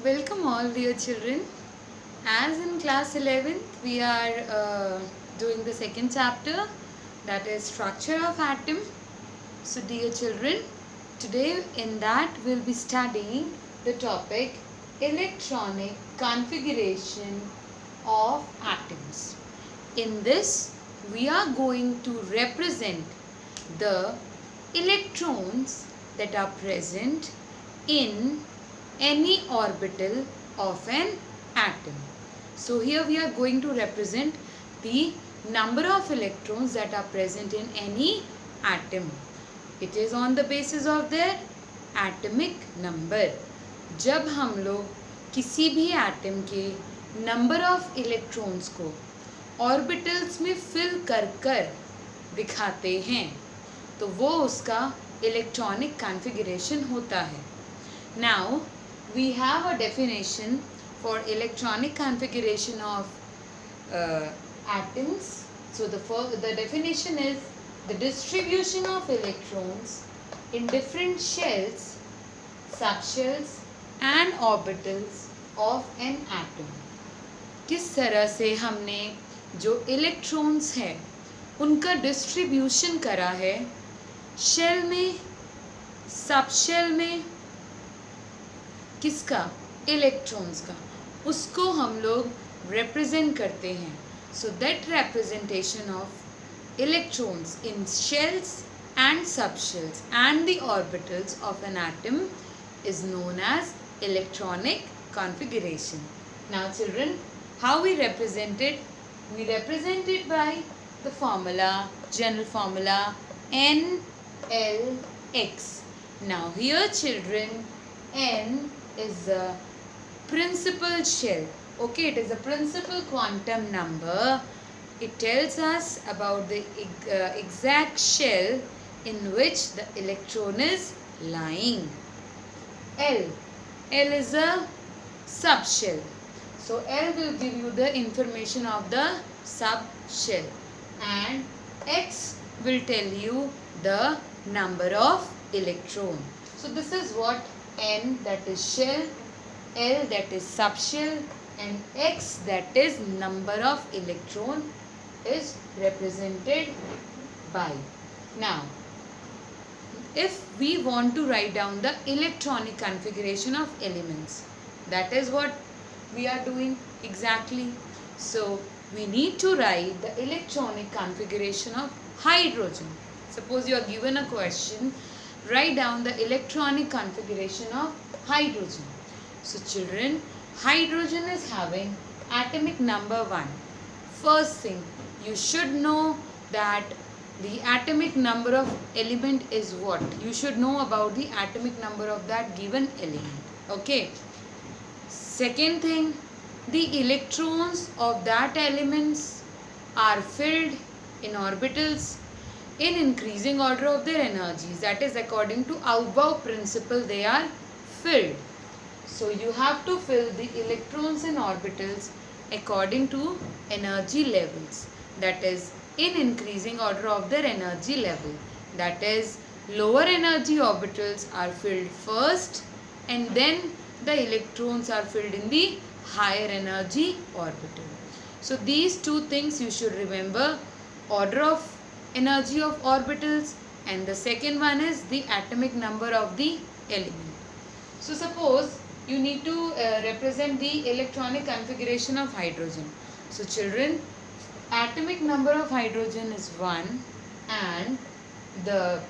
Welcome all dear children. As in class 11th we are doing the second chapter, that is structure of atom. So dear children, today in that we'll be studying the topic electronic configuration of atoms. In this we are going to represent the electrons that are present in any orbital of an atom. So here we are going to represent the number of electrons that are present in any atom. It is on the basis of their atomic number. जब हम लोग किसी भी atom के number of electrons को orbitals में fill कर कर दिखाते हैं तो वो उसका इलेक्ट्रॉनिक कॉन्फ़िगरेशन होता है. Now we have a definition for electronic configuration of atoms. So the definition is the distribution of electrons in different shells, subshells and orbitals of an atom. किस तरह से हमने जो इलेक्ट्रॉन्स है उनका डिस्ट्रीब्यूशन करा है शेल में, सबशेल में, किसका, इलेक्ट्रॉन्स का, उसको हम लोग रिप्रेजेंट करते हैं. So that representation of electrons in shells and subshells and the orbitals of an atom is known as electronic configuration. Now children, how we represent it? We represent it by the formula, general formula NLX. Now here children, N is the principal shell. Okay, it is a principal quantum number. It tells us about the exact shell in which the electron is lying. L is a subshell. So L will give you the information of the subshell, and X will tell you the number of electron. So this is what N, that is shell, L, that is subshell, and X, that is number of electron, is represented by. Now if we want to write down the electronic configuration of elements, that is what we are doing exactly. So we need to write the electronic configuration of hydrogen. Suppose you are given a question, write down the electronic configuration of hydrogen. So children, hydrogen is having atomic number 1. First thing, you should know that the atomic number of element is what? You should know about the atomic number of that given element. Okay. Second thing, the electrons of that elements are filled in orbitals in increasing order of their energies. That is according to Aufbau principle they are filled. So you have to fill the electrons in orbitals according to energy levels. That is in increasing order of their energy level. That is lower energy orbitals are filled first and then the electrons are filled in the higher energy orbital. So these two things you should remember, order of energy of orbitals, and the second one is the atomic number of the element. So suppose you need to represent the electronic configuration of hydrogen. So children, atomic number of hydrogen is 1 and the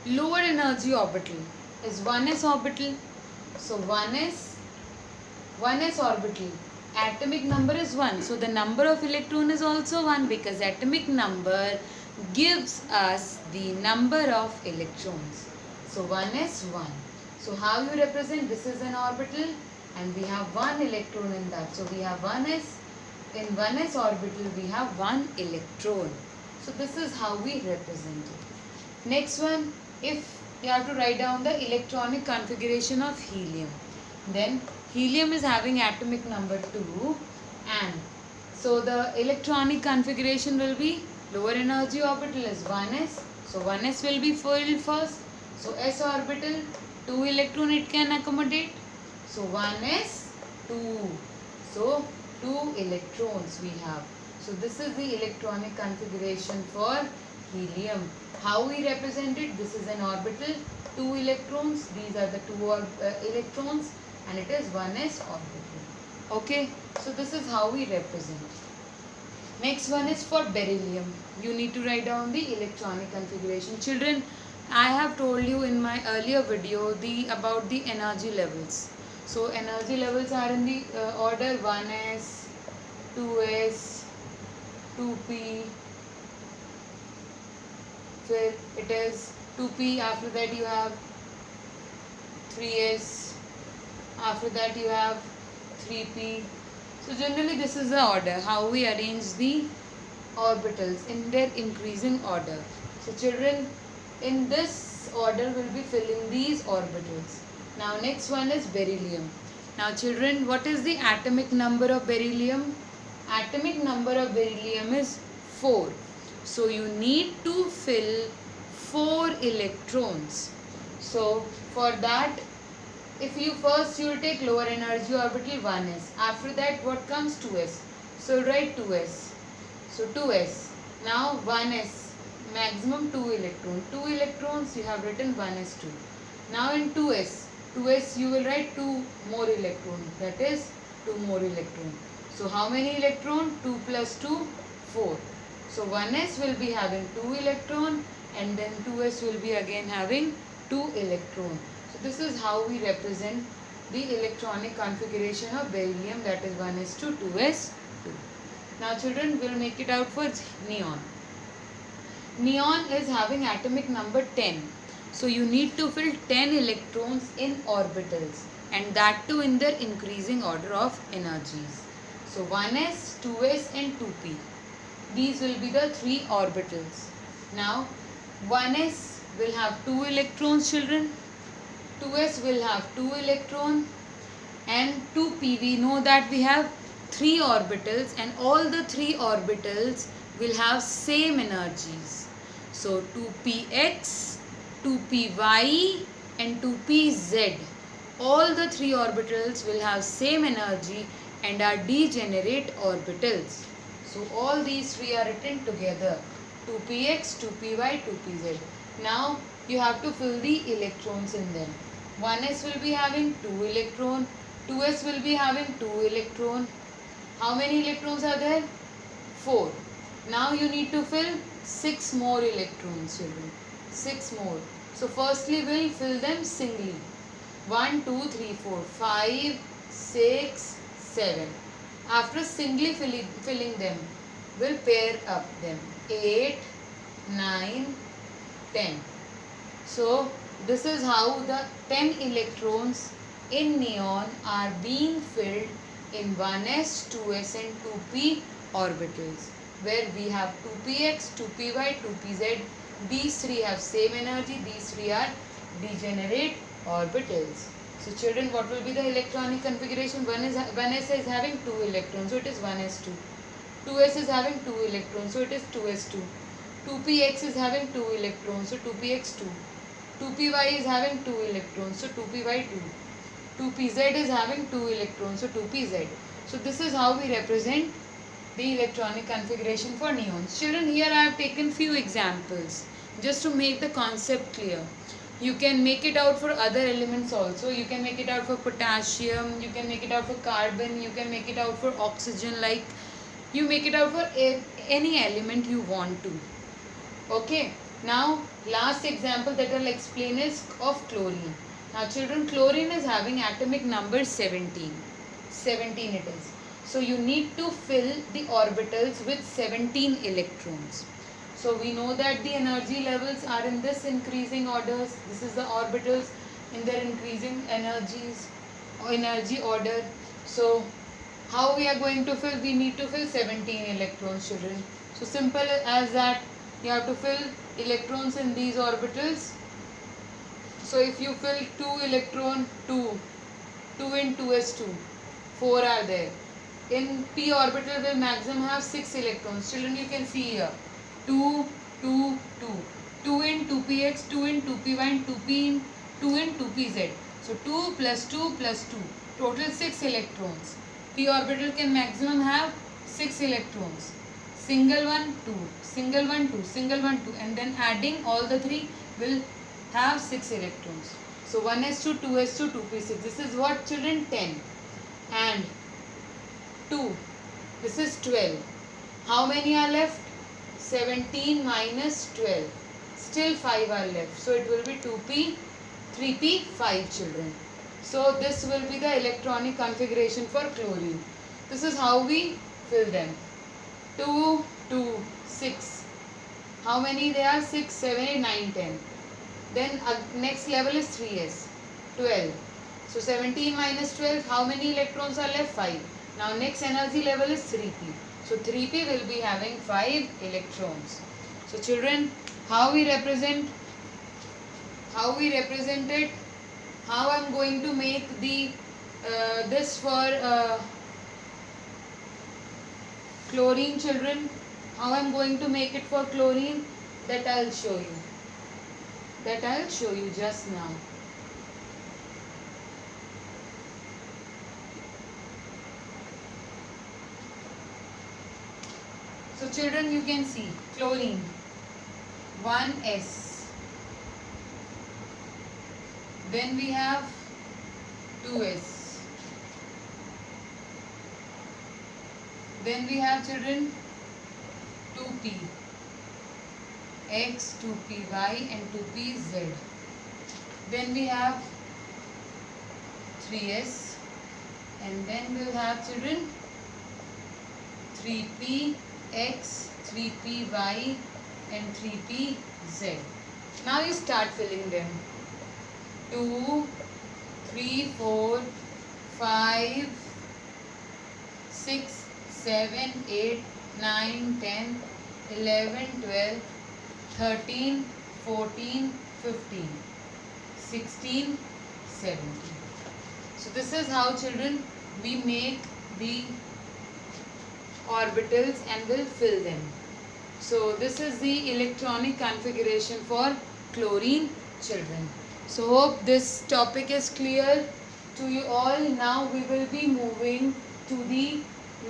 lower energy orbital is 1s orbital. So 1s orbital, atomic number is 1. So the number of electron is also 1 because atomic number gives us the number of electrons. So 1s 1. So how you represent? This is an orbital and we have 1 electron in that. So we have 1s. In 1s orbital we have 1 electron. So this is how we represent it. Next one, if you have to write down the electronic configuration of helium. Then helium is having atomic number 2 and so the electronic configuration will be lower energy orbital is 1s. So 1s will be filled first. So s orbital 2 electron it can accommodate. So 1s 2. So 2 electrons we have. So this is the electronic configuration for helium. How we represent it? This is an orbital, 2 electrons. These are the 2 electrons, and it is 1s orbital. Okay, so this is how we represent. Next one is for beryllium. You need to write down the electronic configuration. Children, I have told you in my earlier video about the energy levels. So energy levels are in the order 1s, 2s, 2p. Then it is 2p. After that you have 3s. After that you have 3p. So generally this is the order, how we arrange the orbitals in their increasing order. So children, in this order will be filling these orbitals. Now next one is beryllium. Now children, what is the atomic number of beryllium? Atomic number of beryllium is 4. So you need to fill 4 electrons. So for that, if you first you will take lower energy orbital 1s. After that what comes 2s. So write 2s. So 2s. Now 1s. Maximum 2 electrons. 2 electrons you have written 1s2. Now in 2s. 2s you will write 2 more electrons. That is 2 more electrons. So how many electrons? 2 plus 2, 4. So 1s will be having 2 electrons, and then 2s will be again having 2 electrons. So this is how we represent the electronic configuration of beryllium, that is 1s2, 2s2. Now children, will make it out for neon. Neon is having atomic number 10. So you need to fill 10 electrons in orbitals, and that too in their increasing order of energies. So 1s, 2s and 2p. These will be the 3 orbitals. Now 1s will have 2 electrons, children. 2s will have 2 electrons, and 2p, we know that we have 3 orbitals, and all the 3 orbitals will have same energies. So 2px, 2py and 2pz, all the 3 orbitals will have same energy and are degenerate orbitals. So all these 3 are written together, 2px, 2py, 2pz. Now you have to fill the electrons in them. 1s will be having 2 electron, 2s will be having 2 electron. How many electrons are there? 4. Now you need to fill 6 more electrons, children. 6 more. So firstly we'll fill them singly. 1, 2, 3, 4, 5, 6, 7. After singly filling them, we'll pair up them. 8, 9, 10. So this is how the 10 electrons in neon are being filled in 1s, 2s and 2p orbitals, where we have 2px, 2py, 2pz. These 3 have same energy, these 3 are degenerate orbitals. So children, what will be the electronic configuration? 1s is having 2 electrons, so it is 1s2. 2s is having 2 electrons, so it is 2s2. 2px is having 2 electrons, so 2px2. 2py is having 2 electrons, so 2py2. 2pz is having 2 electrons, so 2pz. So this is how we represent the electronic configuration for neons. Children, here I have taken few examples just to make the concept clear. You can make it out for other elements also. You can make it out for potassium, you can make it out for carbon, you can make it out for oxygen, like you make it out for any element you want to. Okay. Now last example that I will explain is of chlorine. Now children, chlorine is having atomic number 17. 17 it is. So you need to fill the orbitals with 17 electrons. So we know that the energy levels are in this increasing orders. This is the orbitals in their increasing energy order. So how we are going to fill? We need to fill 17 electrons, children. So simple as that. You have to fill electrons in these orbitals. So if you fill 2 electron, 2 in 2s2, 4 are there. In p orbital will maximum have 6 electrons. Children, you can see here 2, 2, 2. 2 in 2px, 2 in 2py and 2 in 2pz. So 2 plus 2 plus 2. Total 6 electrons. P orbital can maximum have 6 electrons. Single one, 2. Single one, 2. Single one, 2. And then adding all the 3 will have 6 electrons. So 1s2, 2s2, 2p6. This is what, children? 10. And 2. This is 12. How many are left? 17 minus 12. Still 5 are left. So it will be 2p, 3p, 5 children. So this will be the electronic configuration for chlorine. This is how we fill them. 2, 2, 6. How many there are? 6, 7, 8, 9, 10. Then next level is 3s. 12. So 17 minus 12. How many electrons are left? 5. Now next energy level is 3p. So 3p will be having 5 electrons. So children, how we represent it? How I am going to make the this for chlorine, children? How I am going to make it for chlorine? That I will show you. Just now. So children, you can see chlorine 1s. Then we have 2s. Then we have, children, 2p x, 2p y and 2p z. Then we have 3s, and then we will have, children, 3p x, 3p y and 3p z. Now you start filling them. 2, 3, 4, 5, 6, 7, 8, 9, 10, 11, 12, 13, 14, 15, 16, 17. So this is how, children, we make the orbitals and will fill them. So this is the electronic configuration for chlorine, children. So hope this topic is clear to you all. Now we will be moving to the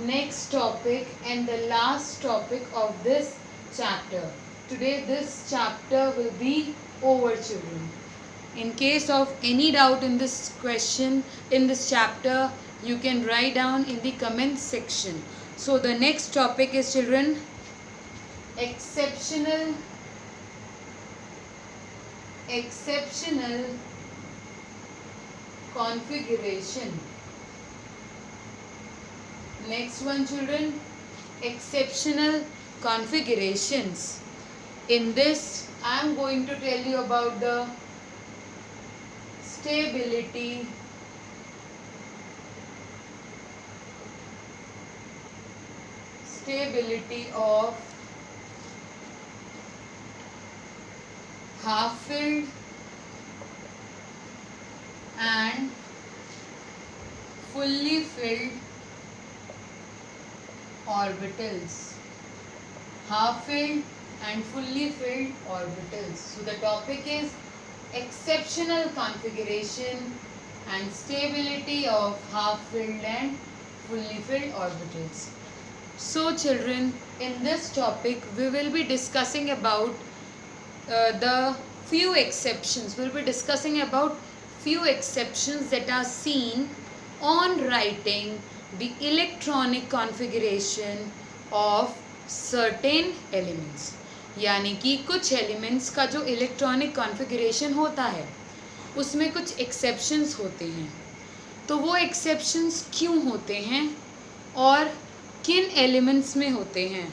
next topic and the last topic of this chapter. Today this chapter will be over, children. In case of any doubt in this question, in this chapter, you can write down in the comment section. So the next topic is, children, exceptional configuration. Next one, children, exceptional configurations. In this, I am going to tell you about the stability of half-filled and fully filled orbitals. Half-filled and fully filled orbitals. So the topic is exceptional configuration and stability of half-filled and fully filled orbitals. So children, in this topic we will be discussing about the few exceptions. We will be discussing about few exceptions that are seen on writing the electronic configuration of certain elements. यानी कि कुछ elements का जो electronic configuration होता है उसमें कुछ exceptions होते हैं. तो वो exceptions क्यों होते हैं और किन elements में होते हैं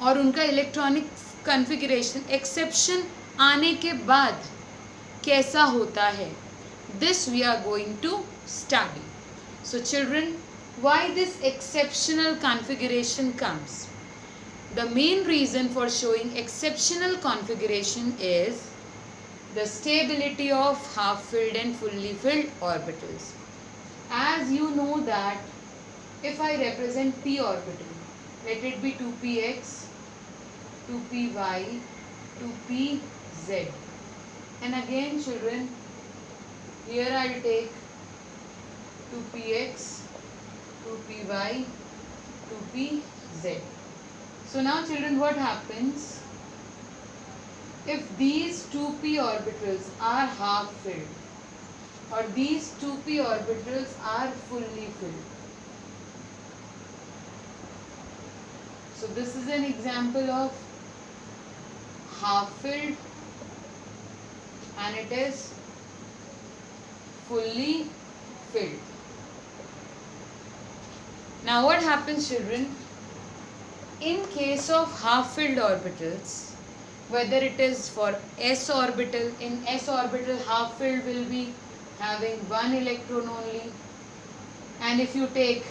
और उनका electronic configuration exception आने के बाद कैसा होता है, this we are going to study. So children, why this exceptional configuration comes? The main reason for showing exceptional configuration is the stability of half-filled and fully filled orbitals. As you know that if I represent p orbital, let it be 2px, 2py, 2pz. And again children, Here I'll take 2px, 2py, 2pz. So now children, what happens if these 2p orbitals are half filled or these 2p orbitals are fully filled? So this is an example of half filled and it is fully filled. Now what happens children? In case of half filled orbitals, whether it is for s orbital, in s orbital half filled will be having one electron only, and if you take,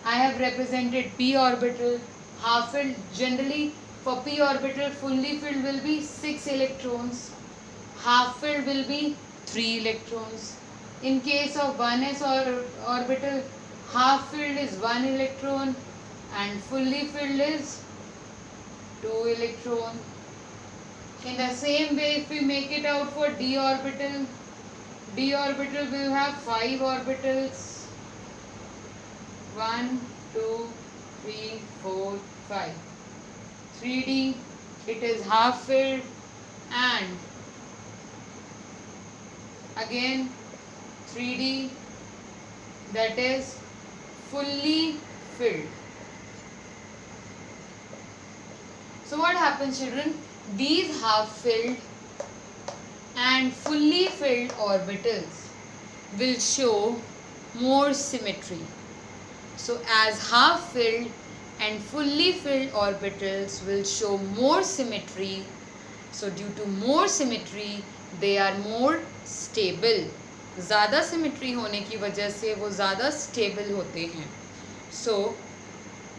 I have represented p orbital, half filled, generally for p orbital fully filled will be 6 electrons, half filled will be 3 electrons. In case of 1s orbital, half filled is 1 electron and fully filled is 2 electron. In the same way, if we make it out for d orbital will have 5 orbitals, 1, 2, 3, 4, 5. 3d, it is half filled and again 3d, that is fully filled. So what happens children? These half filled and fully filled orbitals will show more symmetry. So as half filled and fully filled orbitals will show more symmetry, so due to more symmetry they are more stable. ज़्यादा symmetry होने की वजह से वो ज़्यादा stable होते हैं. So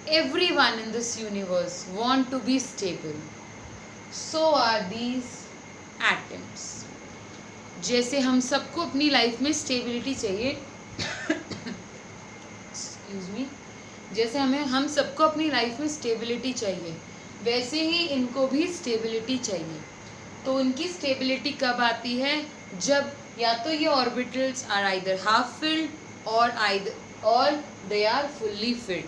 everyone in this universe want to be stable. So are these atoms. जैसे हम सबको अपनी लाइफ में स्टेबिलिटी चाहिए, एक्सक्यूज मी, जैसे हम सबको अपनी लाइफ में स्टेबिलिटी चाहिए, वैसे ही इनको भी स्टेबिलिटी चाहिए. तो इनकी स्टेबिलिटी कब आती है? जब या तो ये orbitals are either half filled और they are fully filled.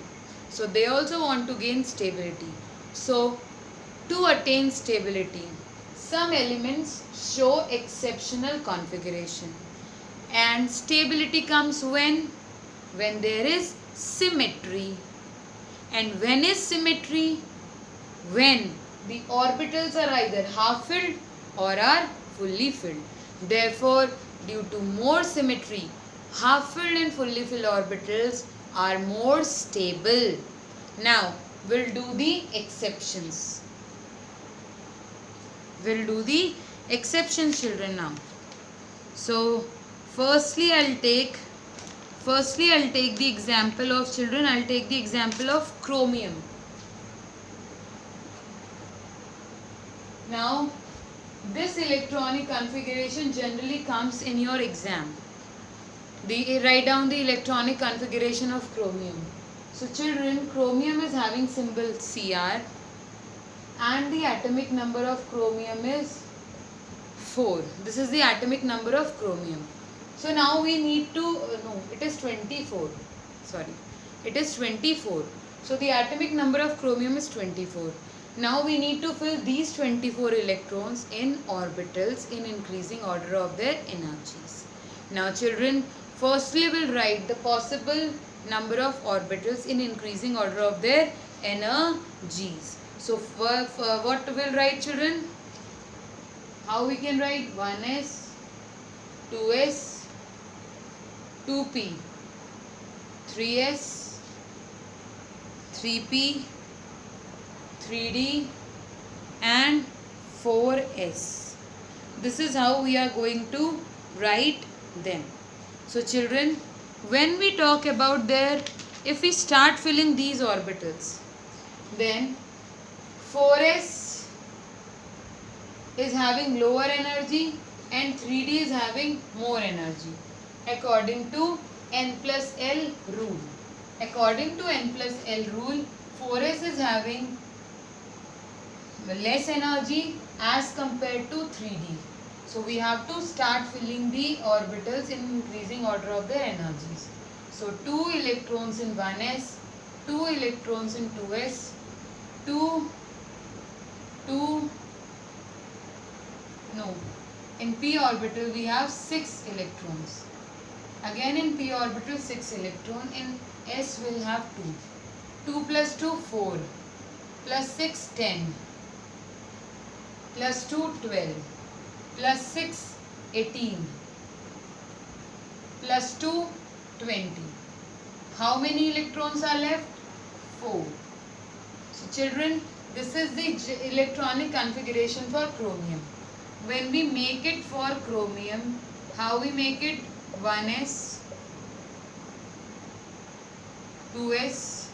So they also want to gain stability. So to attain stability, some elements show exceptional configuration, and stability comes when there is symmetry. And when is symmetry? When the orbitals are either half filled or are fully filled. Therefore, due to more symmetry, half filled and fully filled orbitals are more stable. Now we'll do the exceptions. We'll do the exceptions children now. So firstly I'll take the example of children. I'll take the example of chromium. Now this electronic configuration generally comes in your exam. Write down the electronic configuration of chromium. So children, chromium is having symbol Cr and the atomic number of chromium is 4. This is the atomic number of chromium. So now we need to, it is 24. Sorry, it is 24. So the atomic number of chromium is 24. Now we need to fill these 24 electrons in orbitals in increasing order of their energies. Now children, firstly we'll write the possible number of orbitals in increasing order of their energies. So what we'll write children? How we can write? 1s, 2s, 2p, 3s, 3p, 3d and 4s. This is how we are going to write them. So children, when we talk about if we start filling these orbitals, then 4s is having lower energy and 3d is having more energy according to n plus L rule. According to n plus L rule, 4s is having less energy as compared to 3d. So we have to start filling the orbitals in increasing order of their energies. So 2 electrons in 1s, 2 electrons in 2s, 2, in p orbital we have 6 electrons. Again in p orbital 6 electron, in s will have 2. 2 plus 2 4, plus 6 10, plus 2 12, plus 6 18, plus 2 20. How many electrons are left? 4. So children, this is the electronic configuration for chromium. When we make it for chromium, how we make it? 1s, 2s,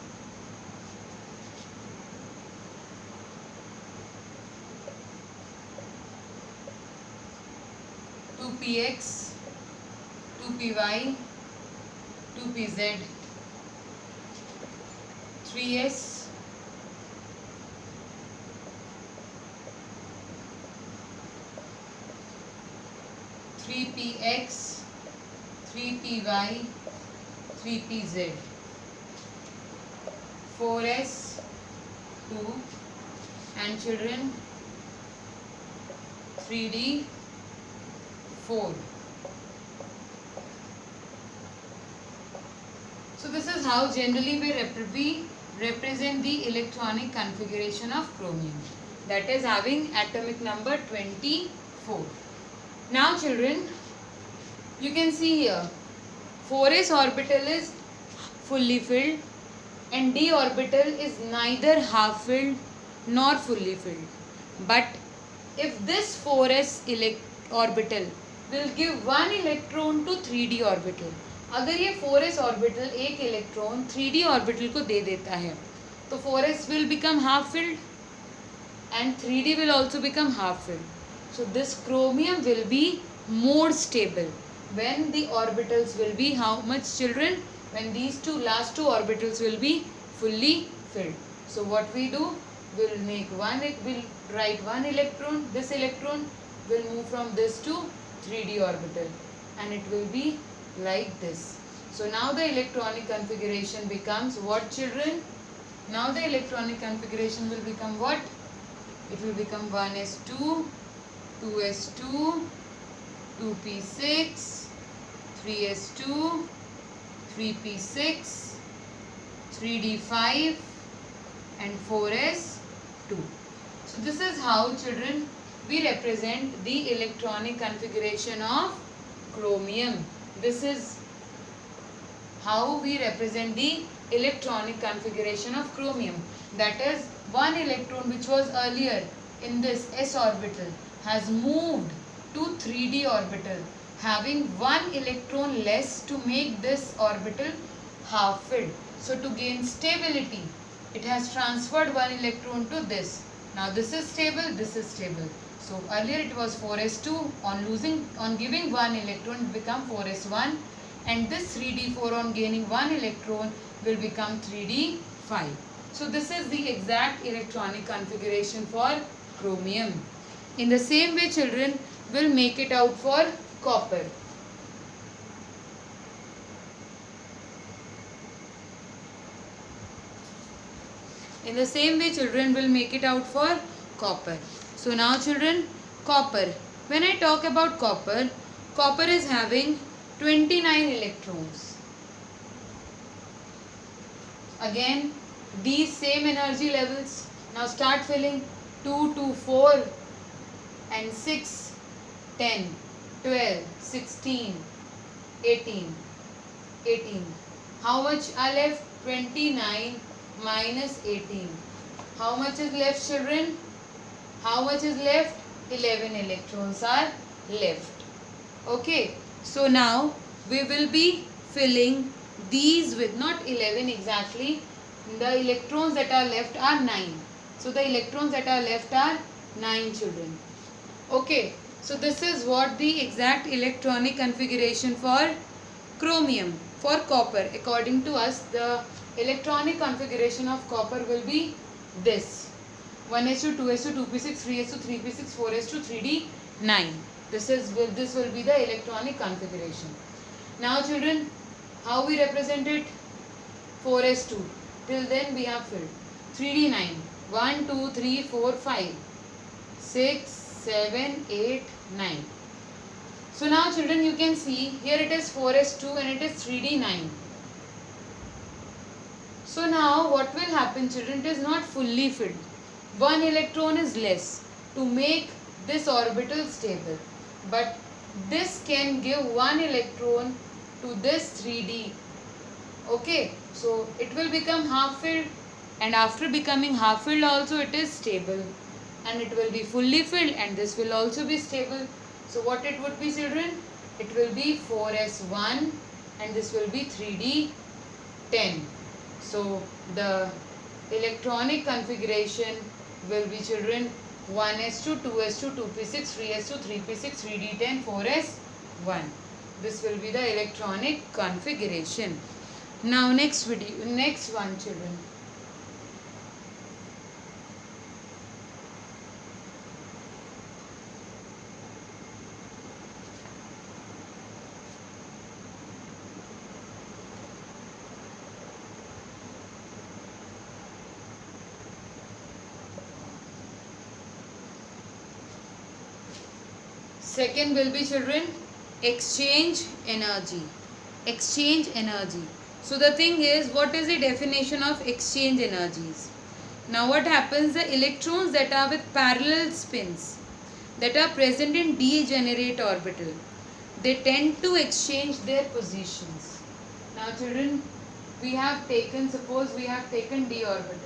2px, 2py, 2pz, 3s, 3px, 3py, 3pz, 4s, 2, and children 3d, 4. So this is how generally we represent the electronic configuration of chromium, that is having atomic number 24. Now children, you can see here 4s orbital is fully filled and d orbital is neither half filled nor fully filled. But if this 4s orbital will give 1 electron to 3d orbital, अगर ये 4s orbital एक electron 3d orbital को दे देता है तो 4s will become half filled and 3d will also become half filled. So this chromium will be more stable when the orbitals will be how much, children? When these last two orbitals will be fully filled. So what we do? We'll make we'll write 1 electron. This electron will move from this to 3d orbital and it will be like this. So now the electronic configuration becomes what, children? Now the electronic configuration will become what? It will become 1s2, 2s2, 2p6, 3s2, 3p6, 3d5 and 4s2. So this is how, children, we represent the electronic configuration of chromium. This is how we represent the electronic configuration of chromium. That is, 1 electron which was earlier in this s orbital has moved to 3d orbital, having 1 electron less to make this orbital half filled. So to gain stability, it has transferred 1 electron to this. Now this is stable, this is stable. So earlier it was 4s2, on giving 1 electron it become 4s1, and this 3d4 on gaining 1 electron will become 3d5. So this is the exact electronic configuration for chromium. In the same way, children, will make it out for copper. In the same way, children, will make it out for copper. So now, children, copper. When I talk about copper, copper is having 29 electrons. Again, these same energy levels. Now start filling. 2, 2, 4 and 6, 10, 12, 16, 18, 18. How much are left? 29 minus 18. How much is left, children? How much is left? 11 electrons are left. Okay. So now we will be filling these with not 11 exactly. The electrons that are left are 9. So the electrons that are left are 9, children. Okay. So this is what the exact electronic configuration for chromium. For copper, according to us, the electronic configuration of copper will be this: 1s2, 2s2, 2p6, 3s2, 3p6, 4s2, 3d9. This will be the electronic configuration. Now children, how we represent it? 4s2. Till then we have filled. 3D 9. 1, 2, 3, 4, 5, 6, 7, 8, 9. So now children, you can see here it is 4s2 and it is 3D 9. So now what will happen children? It is not fully filled. One electron is less to make this orbital stable. But this can give one electron to this 3D. Okay, so it will become half filled, and after becoming half filled also it is stable, and it will be fully filled and this will also be stable. So what it would be children? It will be 4s1 and this will be 3D 10. So the electronic configuration will be children 1s2, 2s2, 2p6, 3s2, 3p6, 3d10, 4s1. This will be the electronic configuration. Now next one children. Second will be children exchange energy. Exchange energy. So the thing is, what is the definition of exchange energies? Now what happens? The electrons that are with parallel spins that are present in degenerate orbital, they tend to exchange their positions. Now children, suppose we have taken d orbital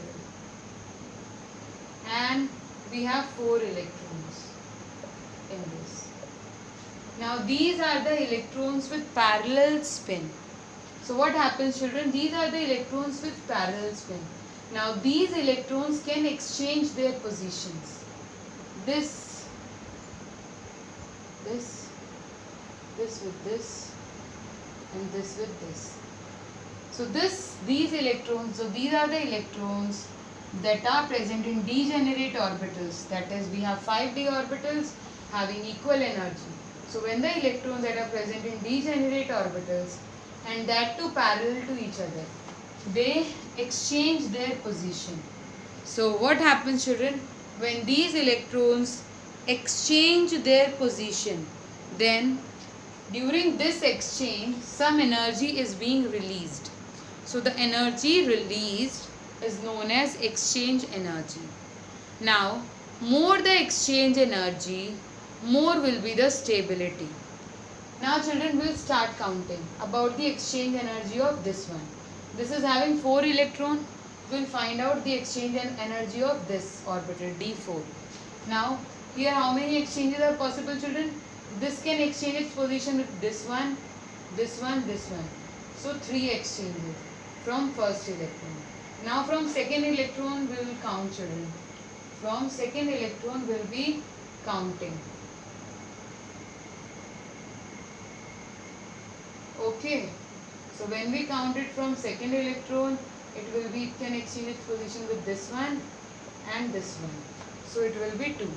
and we have 4 electrons in this. Now these are the electrons with parallel spin. So what happens children? These are the electrons with parallel spin. Now these electrons can exchange their positions. This with this, and this with this. So these are the electrons that are present in degenerate orbitals. That is, we have 5d orbitals having equal energy. So when the electrons that are present in degenerate orbitals, and that too parallel to each other, they exchange their position. So what happens children? When these electrons exchange their position, then during this exchange some energy is being released. So the energy released is known as exchange energy. Now more the exchange energy, more will be the stability. Now children, will start counting about the exchange energy of this one. This is having 4 electron. We'll find out the exchange energy of this orbital D4. Now here how many exchanges are possible children? This can exchange its position with this one, this one, this one. So 3 exchanges from first electron. Now from second electron we will count children. From second electron we will be counting. Okay, so when we count it from second electron, it can exchange its position with this one and this one. So it will be 2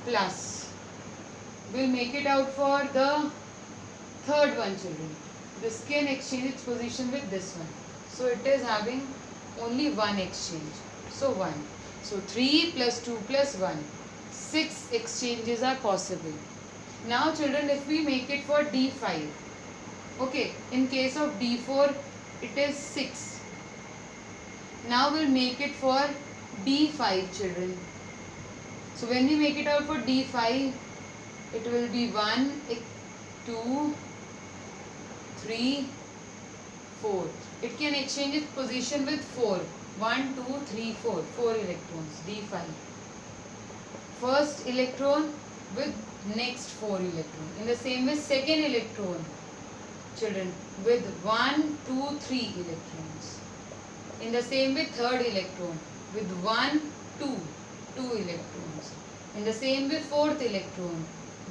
plus. We'll make it out for the third one children. This can exchange its position with this one. So it is having only one exchange. So 1. So 3 plus 2 plus 1. 6 exchanges are possible. Now children, if we make it for D5. Okay, in case of D4, it is 6. Now we'll make it for D5 children. So when we make it out for D5, it will be 1, 2, 3, 4. It can exchange its position with 4. 1, 2, 3, 4. 4 electrons, D5. First electron with next 4 electrons. In the same way, second electron. Children, with 1, 2, 3 electrons. In the same way, third electron with 1, 2 electrons. In the same way, fourth electron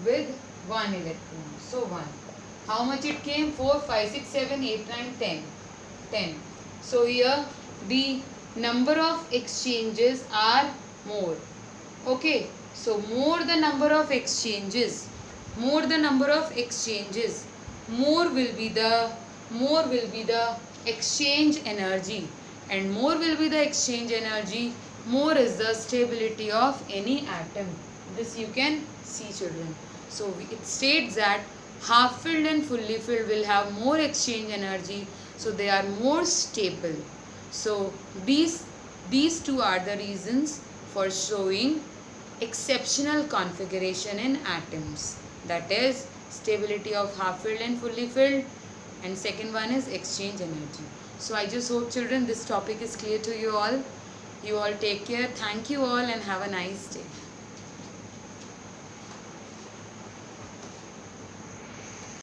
with 1 electron. So 1. How much it came? 4, 5, 6, 7, 8, 9, 10. 10. So here the number of exchanges are more. Okay. So more the number of exchanges, more the number of exchanges, more will be the exchange energy, and more will be the exchange energy, more is the stability of any atom. This you can see, children. So it states that half filled and fully filled will have more exchange energy, so they are more stable. So these two are the reasons for showing exceptional configuration in atoms, that is stability of half filled and fully filled, and second one is exchange energy. So I just hope, children, this topic is clear to you all. You all take care. Thank you all and have a nice day.